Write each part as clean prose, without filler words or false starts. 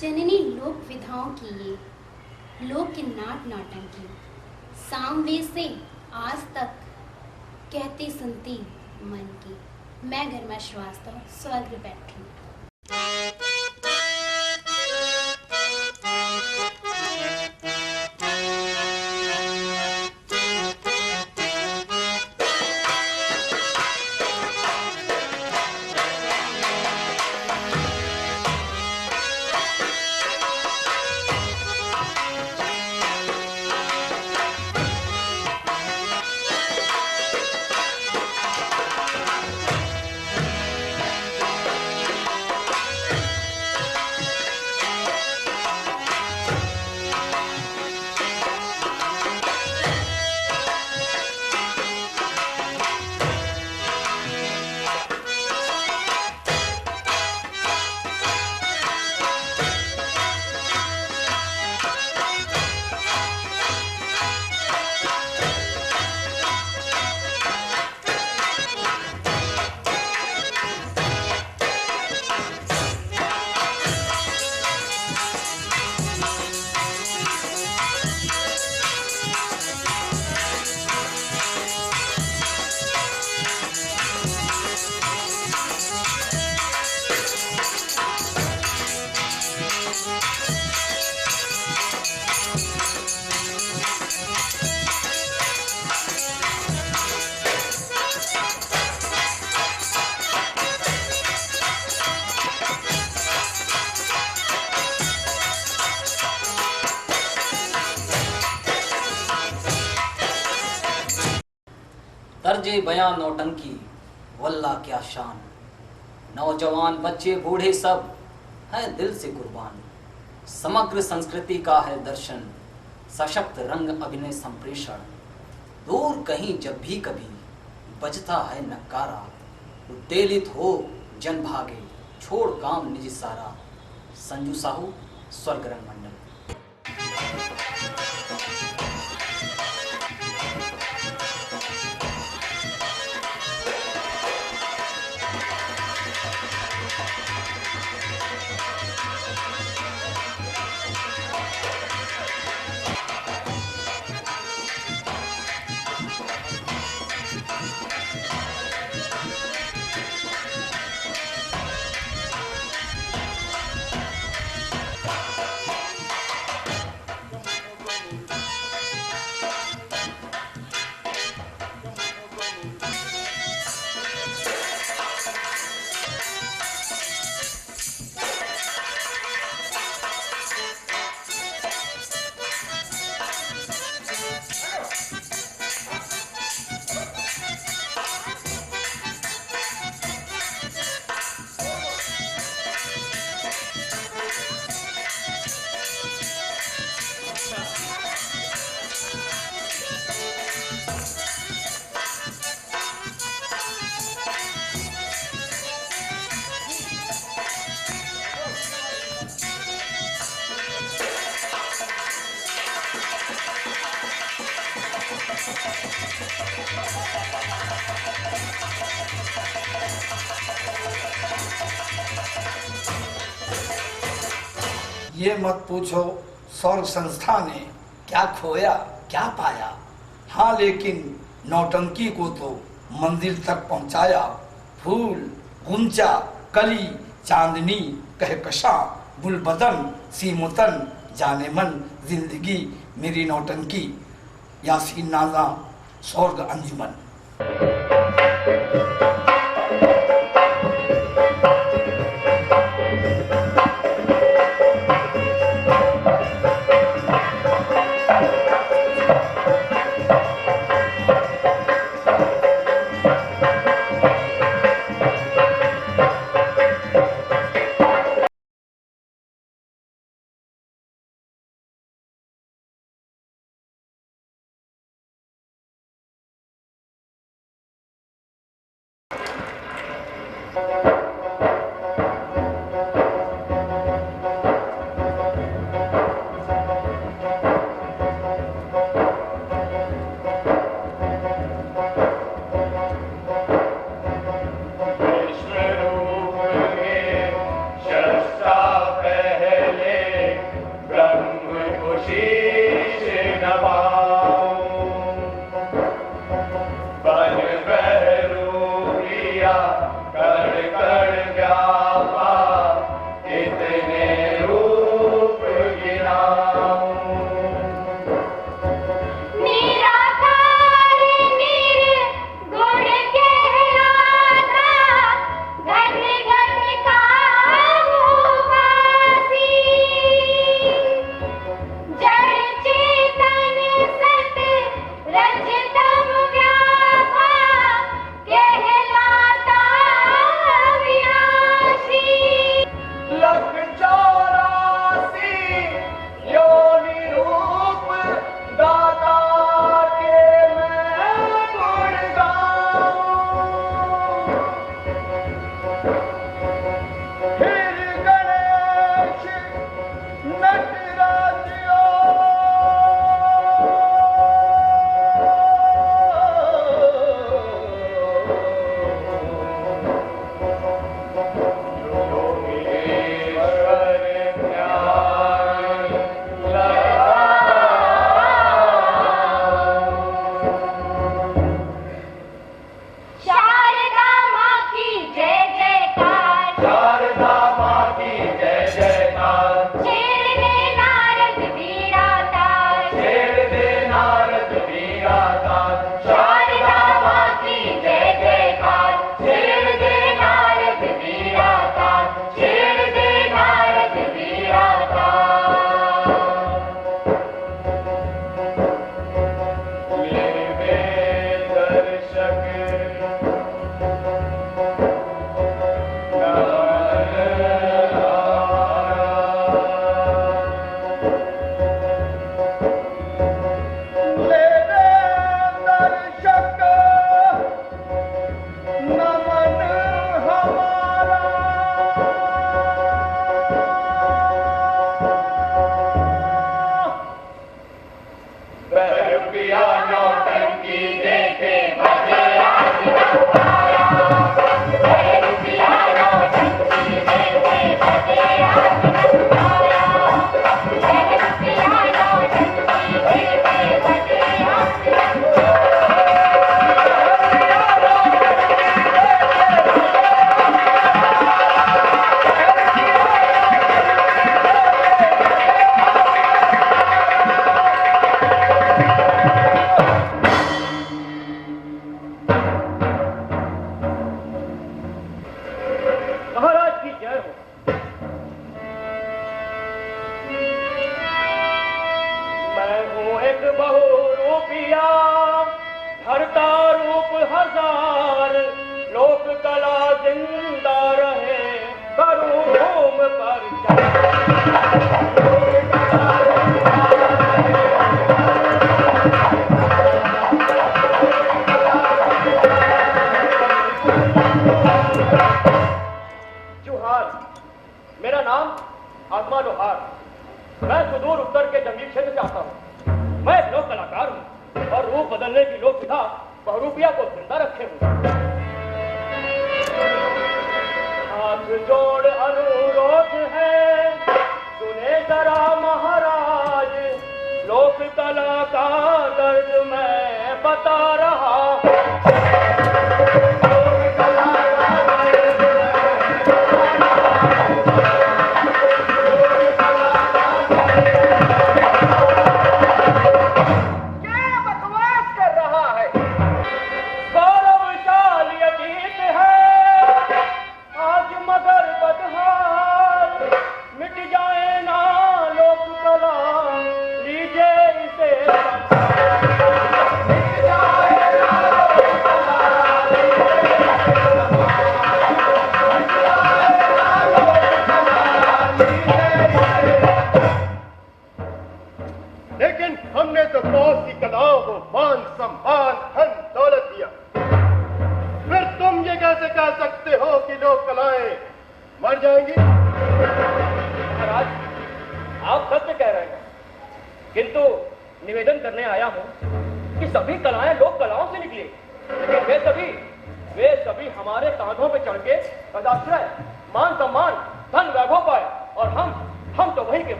जननी लोक विधाओं की ये लोक के नाट नाटंकी, सामवेद से आज तक कहती सुनती मन की। मैं गरिमा श्रीवास्तव, स्वर्ग बैठी। तर्जे बयां नौटंकी, वल्ला क्या शान। नौजवान बच्चे बूढ़े सब हैं दिल से कुर्बान। समग्र संस्कृति का है दर्शन, सशक्त रंग अभिनय संप्रेषण। दूर कहीं जब भी कभी बजता है नक्कारा, उत्तेलित हो जन भागे, छोड़ काम निज सारा। संजू साहू, स्वर्ग रंग मंडल। ये मत पूछो स्वर्ग संस्था ने क्या खोया क्या पाया, हाँ लेकिन नौटंकी को तो मंदिर तक पहुंचाया। फूल गुंचा कली चांदनी कहकशा, गुलबदन सीमुतन जाने मन, जिंदगी मेरी नौटंकी। यासीन नाजा, स्वर्ग अंजुमन। पहले बहुरूपिया धरता रूप हजार, लोक कला जिंदा रहे करूं घूम पर चुहार। मेरा नाम आत्मा लोहार। मैं सुदूर उत्तर के जंगली क्षेत्र से आता हूँ। मैं एक लोक कलाकार हूँ और रूप बदलने की लोक विधा बहुरूपिया को जिंदा रखे हूँ। हाथ जोड़ अनुरोध है, सुने जरा महाराज, लोक कला का दर्द मैं बता रहा हूँ।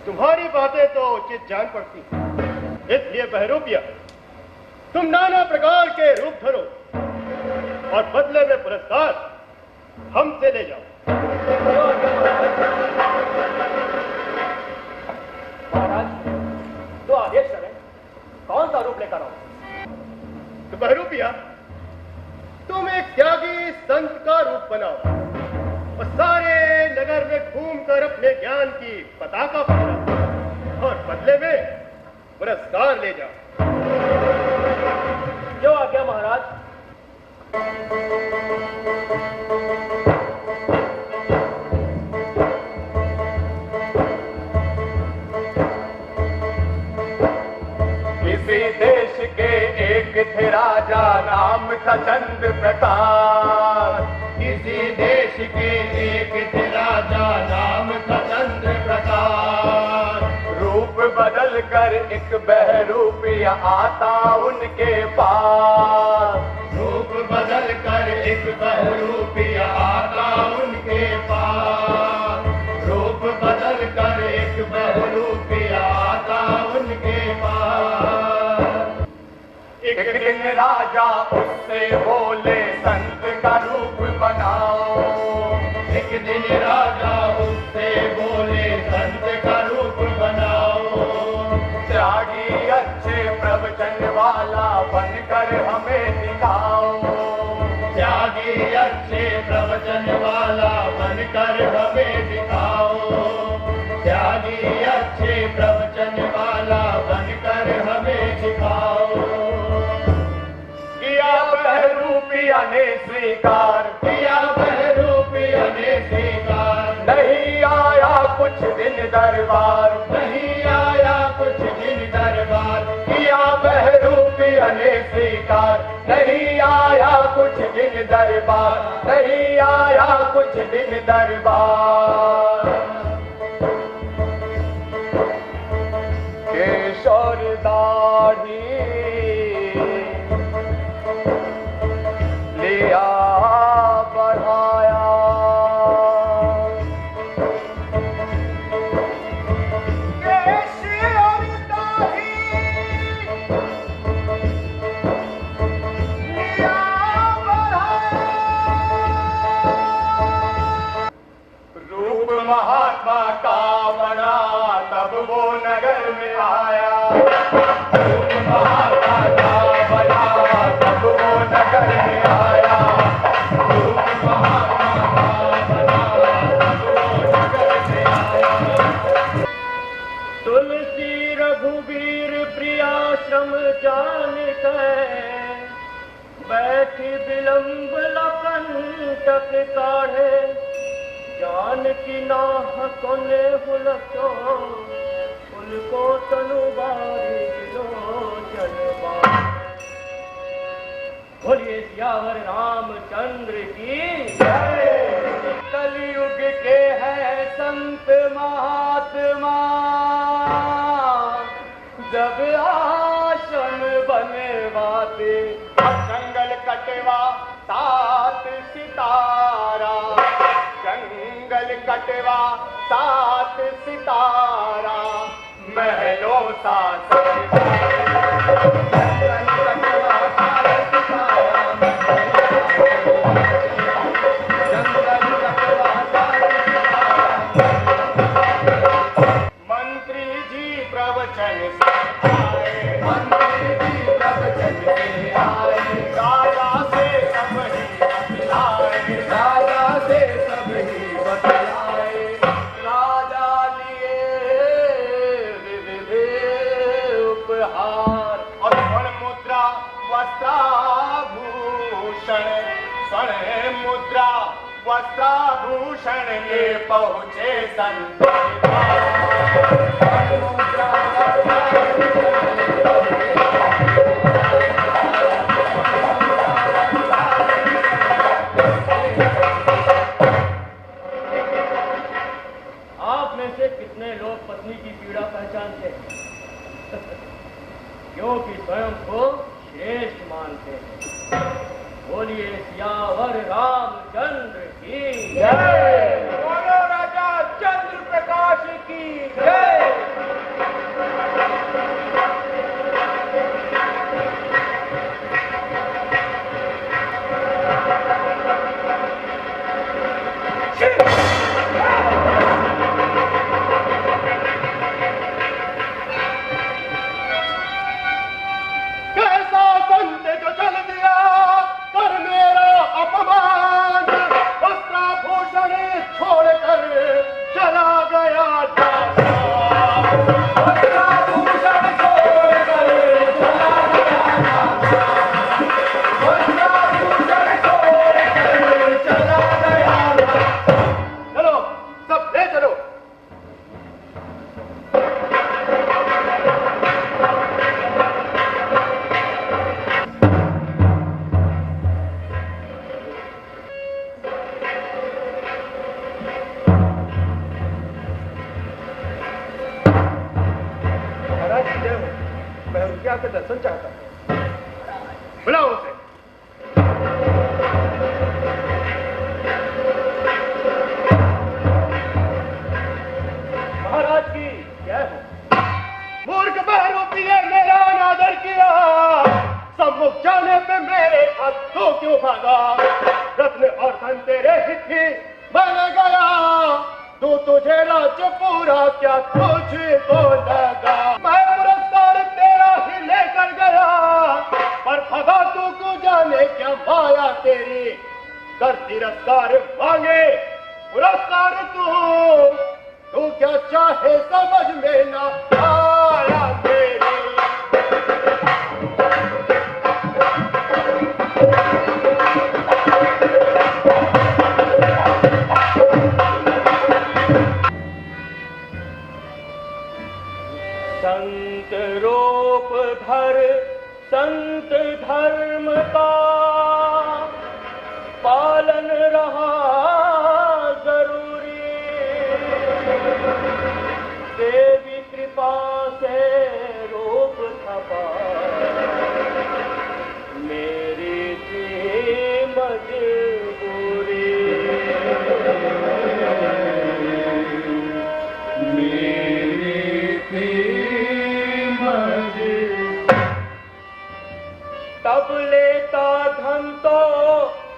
तुम्हारी बातें तो उचित जान पड़ती, इसलिए बहरूपिया तुम नाना प्रकार के रूप धरो और बदले में पुरस्कार हमसे ले जाओ। महाराज तो आदेश करें, कौन सा रूप लेकर आओ? तो बहरूपिया तुम एक त्यागी संत का रूप बनाओ और सारे नगर में घूमकर अपने ज्ञान की पताका फहराओ और बदले में पुरस्कार ले जाओ। जो आज्ञा महाराज। किसी देश के एक थे राजा, नाम था चंद्र प्रकाश। किसी देश के एक थे राजा, नाम था चंद्र प्रकाश। रूप बदल कर एक बहरूपिया आता उनके पास। रूप बदल कर एक बहरूपिया आता उनके पास। रूप बदल कर एक बहरूपिया आता उनके पास। एक दिन राजा उससे बोले, संत का रूप बनाओ। एक दिन राजा उससे बोले, संत का रूप बनाओ। त्यागी अच्छे प्रवचन वाला बनकर हमें दिखाओ। त्यागी अच्छे प्रवचन वाला बनकर हमें दिखाओ। त्यागी अच्छे प्रवचन वाला बनकर हमें दिखाओ। किया बहरूपिया ने स्वीकार। किया बहरूपिया ने स्वीकार। नहीं आया कुछ दिन दरबार। नहीं आया कुछ दिन दरबार। किया बहरूपिया ने स्वीकार। नहीं आया कुछ दिन दरबार। नहीं आया कुछ दिन दरबार। केशर दाढ़ी लिया बढ़ाया। केशर दाढ़ी लिया बढ़ाया। आया धूम महाराजा बना सबको नगर में आया धूम महाराजा बना सबको नगर में आया तुलसी रघुवीर प्रियाश्रम जान कर बैठी विलंब लखन तक काढ़े जान की नाह कोने हुलको उनको तनु बारी लोचन बोलिए सियावर रामचंद्र की जय। कलयुग के है संत महात्मा जब आश्रम बनवाते जंगल कटवा सात सितारा जंगल कटवा सात सितारा महलों सा मंत्री जी प्रवचन से आए मंत्री जी प्रवचन से आए राजा से सब ही बतलाए राजा से सब ही बतलाए राजा लिए विविध उपहार और स्वर्ण मुद्रा वस्त्राभूषण स्वर्ण मुद्रा वस्त्राभूषण ले पहुँचे संत आप में से कितने लोग पत्नी की पीड़ा पहचानते हैं क्योंकि स्वयं को श्रेष्ठ मानते हैं बोलिए सियावर रामचंद्र की जय बोलो राजा चंद्र प्रकाश की जय। कैसा संत जो चल दिया कर मेरा अपमान वस्त्राभूषण छोड़कर चला गया वस्त्राभूषण छोड़कर चला गया वस्त्राभूषण छोड़कर चला गया चलो सब ले चलो मैं रुपया के दर्शन चाहता हूं बुलाओ उसे महाराज की क्या है मूर्ख बहरूपी ने मेरा अनादर किया सम्मुख जाने पे मेरे हाथों क्यों भागा रत्न और धन तेरे हित ही बन गया तू तुझे राज्य पूरा क्या तुझको लगा मैं पुरस्कार तेरा ही लेकर गया पर भगा तू को जाने क्या माया तेरी कर तिरस्कार मांगे पुरस्कार तू क्या चाहे समझ में ना आया तेरी संत रूप धर संत धर्म का पालन रहा जरूरी देवी कृपा से रूप छपा मेरी थी मजबूरी तब लेता धन तो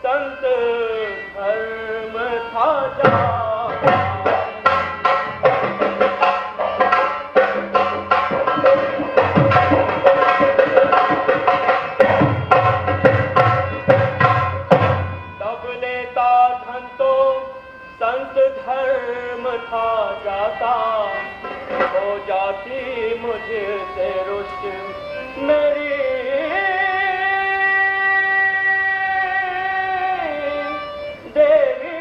संत धर्म था जा धर्म था जाता, हो जाती मुझसे रुष्ट मेरी देवी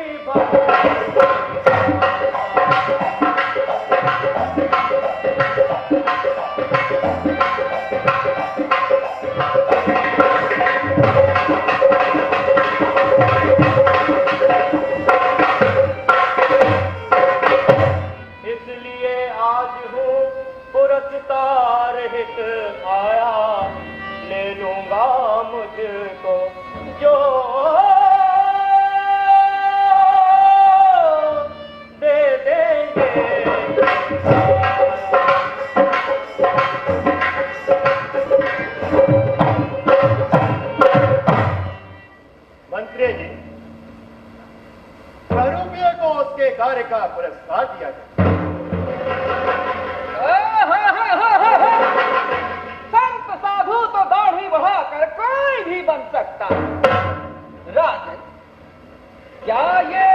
इसलिए आज हूँ पुरस्कार हित आया, ले लूंगा मुझको जो दे देंगे। मंत्री जी, स्वरूपीय को उसके कार्य का पुरस्कार दिया जाए। संत साधु तो दाढ़ी बढ़ाकर कोई भी बन सकता है। राजन, क्या ये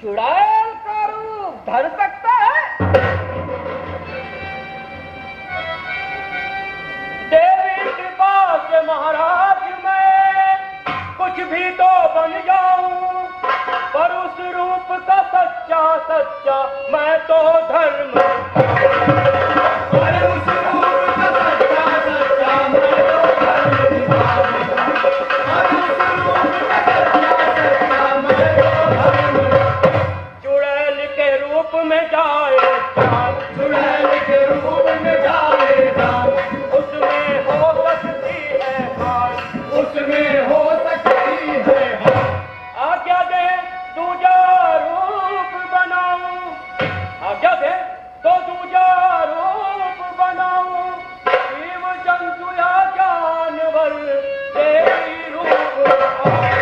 चुड़ैल का रूप धर सकता है? देवी कृपा से महाराज मैं कुछ भी तो बन जाऊं, पर उस रूप का सच्चा सच्चा मैं तो धर्म, पर उस रूप का सच्चा सच्चा मैं तो धर्म निभाऊं, पर उस रूप का सच्चा सच्चा मैं तो धर्म। चुड़ैल के रूप में जाए जान, चुड़ैल के रूप में जाए जान, उसमें हो सकती है हार, उसमें हो सकती है हार। आज्ञा दे दूजा रूप बनाऊं, आज्ञा दे तो दूजा रूप बनाऊं, जीव जंतु या जानवर तेरी रूप आए,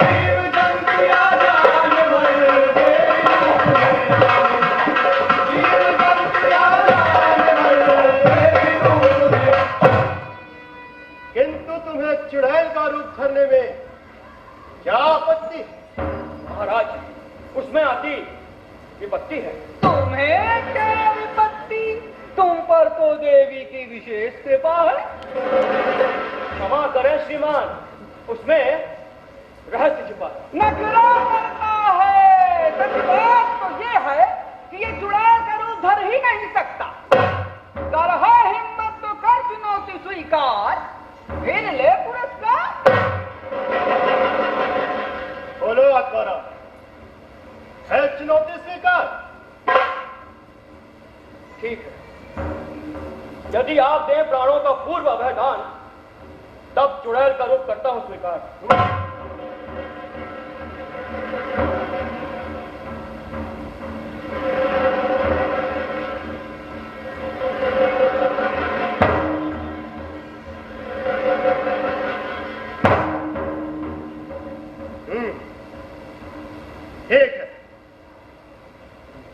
जीव जंतु या जानवर तेरी रूप आए, जीव जंतु या जानवर तेरी रूप आए। किंतु तुम्हें चुड़ैल का रूप धरने में क्या आपत्ति? महाराज, उसमें आती विपत्ति है। तुम्हें क्या विपत्ति? तुम पर तो देवी की विशेष कृपा है। क्षमा करें श्रीमान, उसमें रहस्य छिपा है। नखरा करता है। सच बात तो ये है कि ये चुड़ैल का रूप धर ही नहीं सकता। कर है हिम्मत तो कर चुनौती स्वीकार, फिर ले पुरस्कार। बोलो अकबरा, है चुनौती स्वीकार? ठीक है, यदि आप दें प्राणों का पूर्व अभयदान, तब चुड़ैल का रूप करता हूं स्वीकार। ठीक है,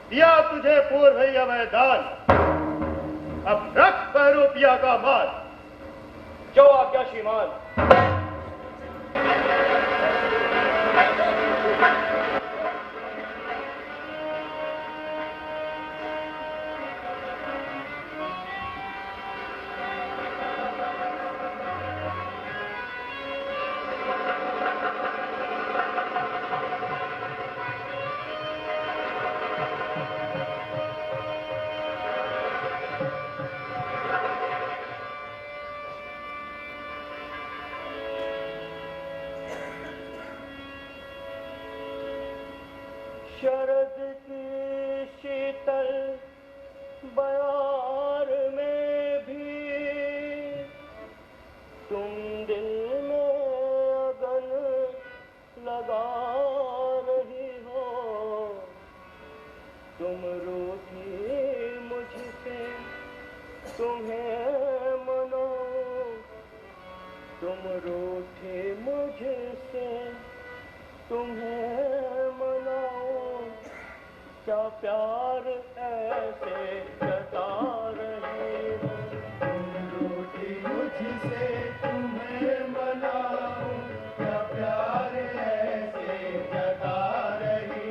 दिया तुझे पूर्व ही अवैधान, अब रख पैरूपिया का माल। जो आज्ञा श्रीमान। शरद की शीतल बयार में भी तुम दिल में अगन लगा रही हो। तुम रूठी मुझसे तुम्हें मनाऊं, तुम रूठी मुझसे तुम्हें मनाऊं, क्या प्यार ऐसे जता रही हो। रूठी मुझसे तुम्हें मनाऊं, क्या प्यार ऐसे जता रही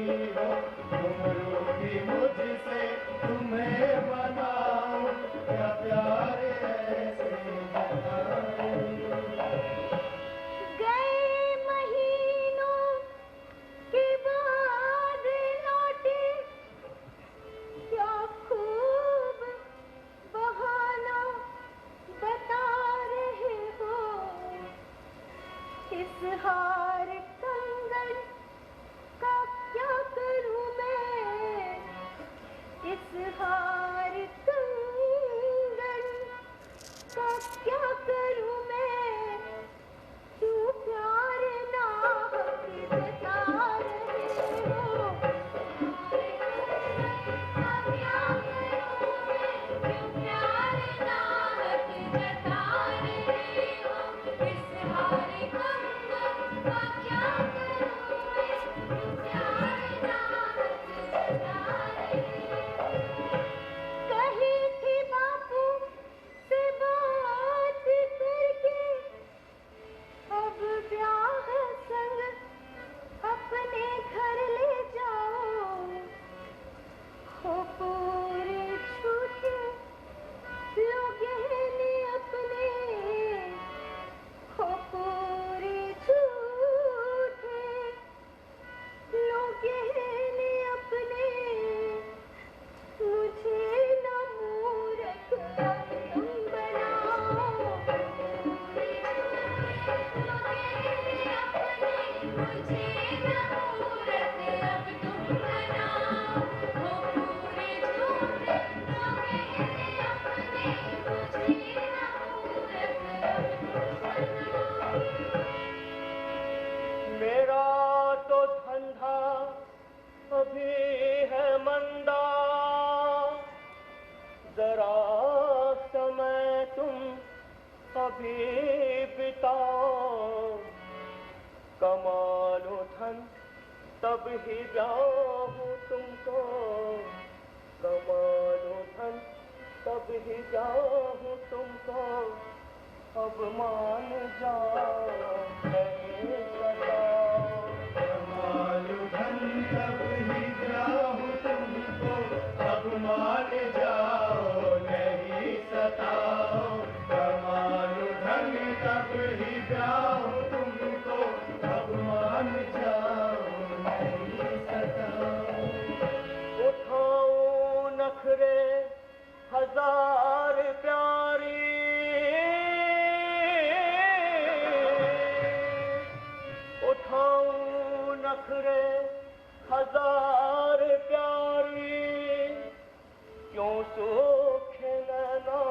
चाहूं तुमको, कमालो धन तब ही चाहूं तुमको, अब मान जाओ नहीं सताओ। कमालो धन तब ही चाहूं तुमको, अब मान जाओ नहीं सताओ। कमालो धन तब ही चाहूं तुमको, अब मान जाओ नहीं सताओ। उठाओ नखरे हजार प्यारी, उठाऊं नखरे हजार प्यारी, क्यों सूखे नैना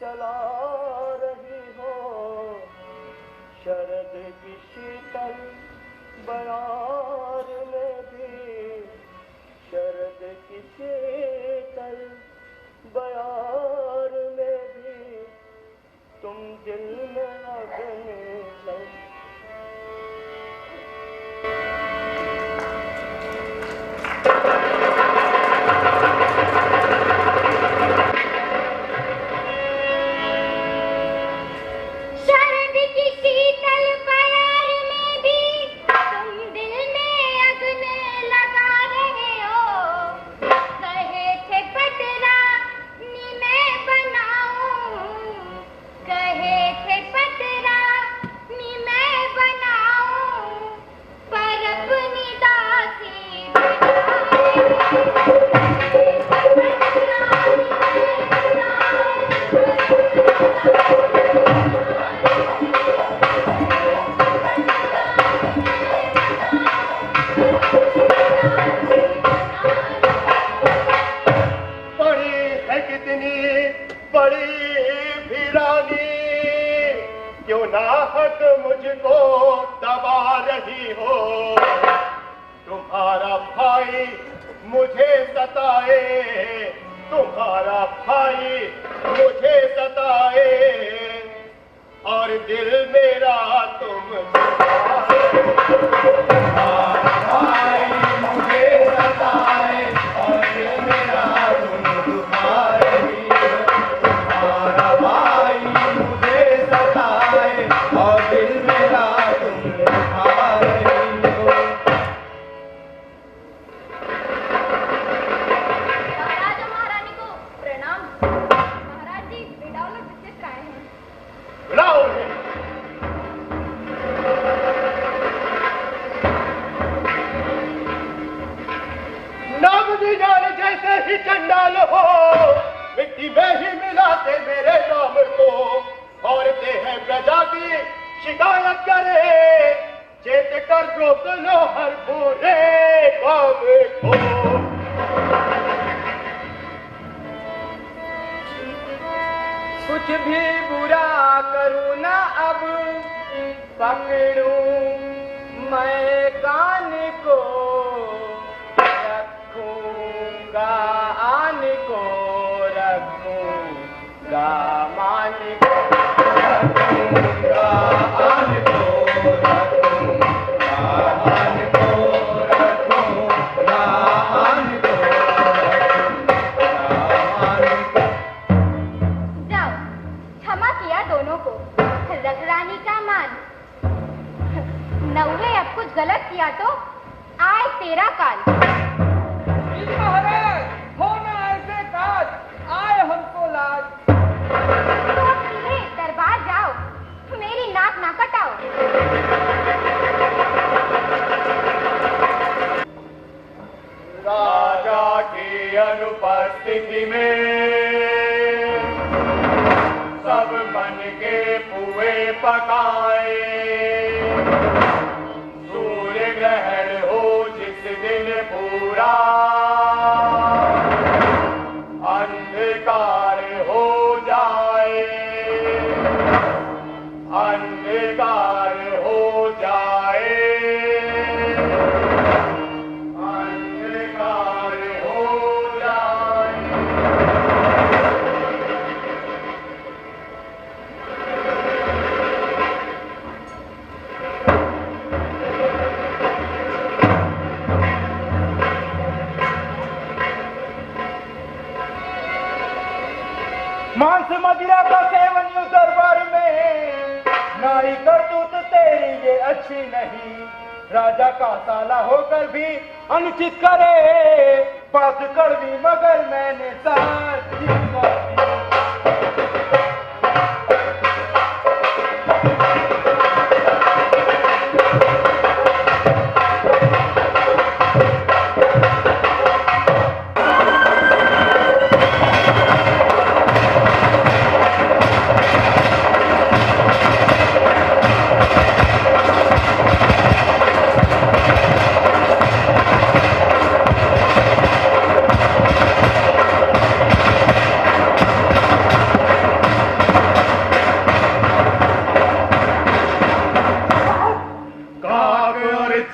चला रही हो, शरद की शीतल बयार में भी, शरद की शीतल बयार में भी तुम दिल में अगन लग। शरद की शीतल बयार में भी तुम दिल में अग्न लगा रहे हो, कहे थे पतरा नी मैं बनाऊं, कहे थे पतरा नी मैं बनाऊं, पर अपनी दासी बड़ी है कितनी बड़ी वीरानी, क्यों नाहक मुझको दबा रही हो। तुम्हारा भाई मुझे सताए, तुम्हारा भाई मुझे सताए, और दिल मेरा तुम भाई मुझे सताए, और दिल मेरा तुम दुखा रही हो। तुम्हारा भाई मुझे सताए, और दिल मेरा तुम दुखा रही हो। महाराज और महारानी को प्रणाम। महाराज जी बिडावल विचित्र आए हैं। बुलाओ उन्हें। नाम जान जैसे ही चंडाल हो, मिट्टी में ही मिलाते मेरे नाम को। औरतें हैं प्रजा की शिकायत करे, चेत कर रोक लो हर बुरे काम को। कुछ भी बुरा करूँ ना अब, पकड़ूं मैं कान को, रखूंगा आन को, रखूंगा मान को, रखूंगा आन को, रखूंगा आन को, रखूंगा आन को, रखूंगा आन को। जाओ क्षमा किया दोनों को, रघरानी का मान। नौले अब कुछ गलत किया तो आए तेरा काल। महाराज होना ऐसे काज, आए हमको लाज। तो अब सीधे दरबार जाओ, मेरी नाक ना कटाओ। राजा की अनुपस्थिति में सब मन के पुए पकाए, सूर्य ग्रहण हो जिस दिन पूरा, अंधकार हो जाए, अंधकार हो जाए, अंधकार हो जाए। मदिरा का सेवन यूं दरबार में, नारी करतूत तेरी ये अच्छी नहीं। राजा का साला होकर भी अनुचित करे, बात कड़वी मगर मैंने साथ ही कर दी।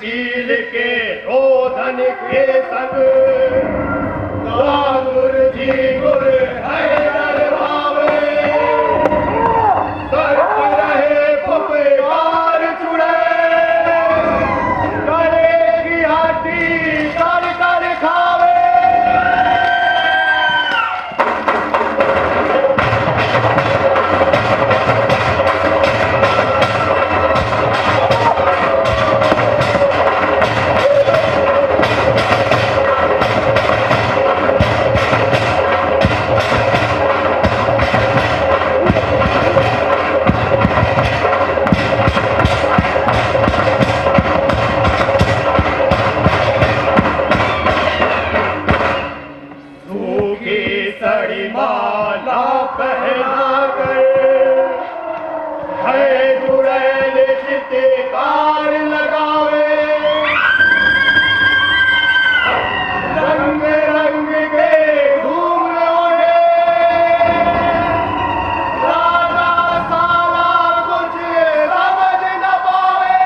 चील के रोधन के संग गुर जी गुर हैदर भावे, सर्प रहे फुफकार चुड़े, करेगी हाथी कर कर खावे। सड़ी माला पहना कर है जुड़ैल चित्कार लगावे, रंग रंग के घूम उड़े, राजा साला कुछ समझ न पावे।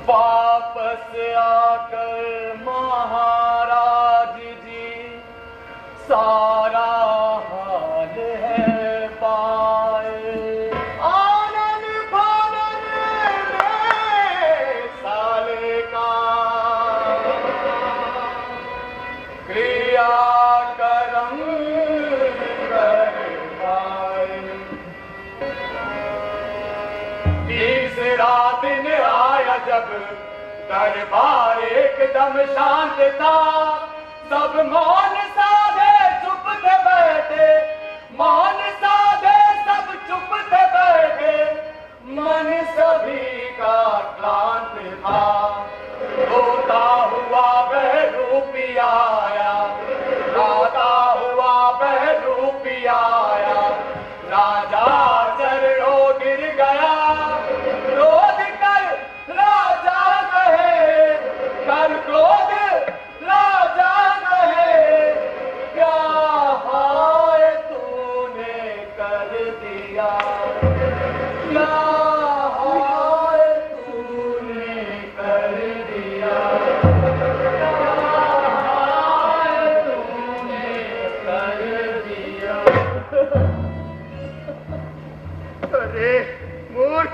वापस आकर महाराज जी सारा हाल है पाए, आनन फानन में साले का क्रिया करम कर पाए। तीसरा दिन आया जब दरबार एकदम शांत था, सब मौन साधे चुप थे बैठे, मौन साधे सब चुप थे बैठे, मन सभी का क्लांत था। रोता हुआ बहरूपी आया, गाता हुआ बहरूपी आया, राजा चरणों गिर गया, क्रोध कर राजा कहे, कर क्रोध राजा कहे, क्या हाय तूने कर दिया, क्या हाय तूने कर दिया, क्या हाय तूने कर दिया। अरे मूर्ख,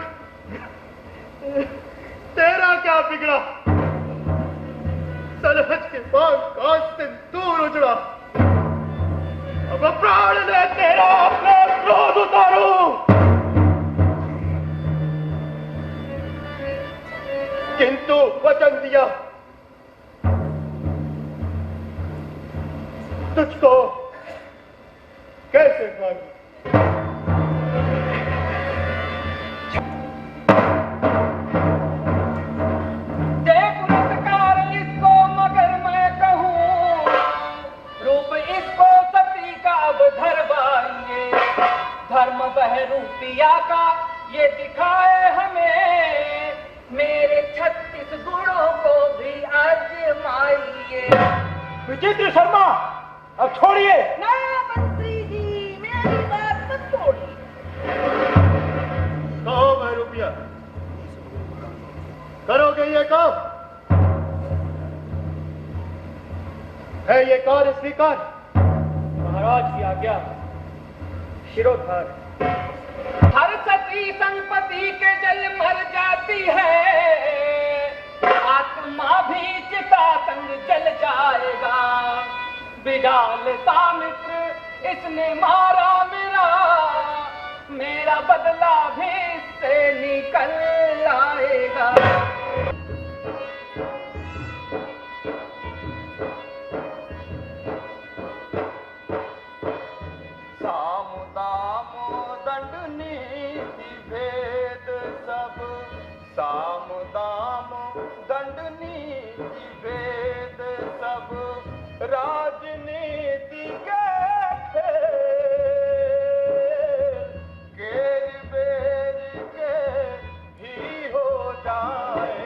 तेरा क्या बिगड़ा, सलहज के बाद काश से दूर उजड़ा, अब प्राण ने तेरा अपना क्रोध उतारू। किंतु वचन दिया, तुझको कैसे मांगू। धर्म बहरूपिया का ये दिखाए हमें, मेरे 36 गुणों को भी आजमाइए। विचित्र शर्मा, अब छोड़िए। ना मंत्री जी, मेरी बात मत छोड़िए। कहो बहरूपिया, करोगे ये काम? है ये कार्य स्वीकार? महाराज की आज्ञा। शिरोधार। हर सती संपत्ति के जल मर जाती है, आत्मा बिगाल सा मित्र इसने मारा मेरा, मेरा बदला भी इससे निकल आएगा। साम दाम दंड नीति भेद सब, साम दाम दंड नीति भेद सब, राजनीति के खेल केर बेर के ही हो जाए।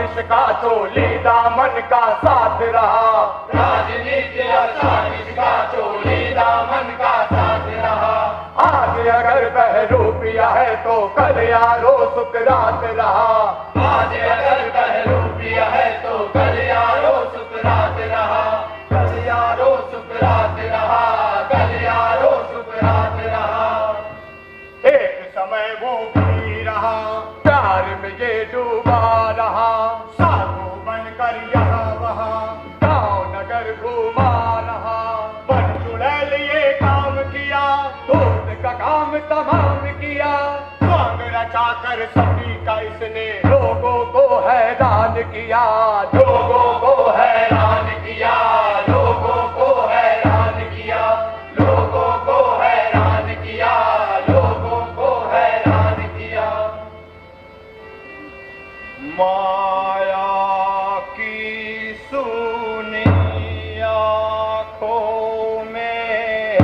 साजिश का चोली दामन का साथ रहा, राजनीति और साजिश का चोली दामन का साथ रहा। आज अगर बहरूपिया है तो कल यारो सुकरात रहा, आज अगर बहरूपिया है तो कल यारो सुकरात रहा, कल यारो सुकरात रहा, कल यारो सुकरात रहा। एक समय वो भी रहा, प्यार में ये डूबा रहा, साधु बनकर यहाँ वहाँ गाँव नगर घूमा रहा। बन चुड़ैल ये काम किया, दूध का काम तमाम किया, स्वांग रचा कर सभी का इसने लोगों को हैरान किया, लोगों को हैरान किया, लोगों को हैरान किया, लोगों को हैरान किया, लोगों को हैरान किया। माया की सूनी आँखों में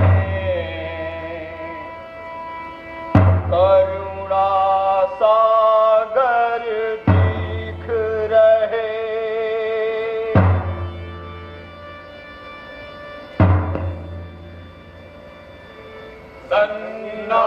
करुणा सागर दिख रहे, सन्ना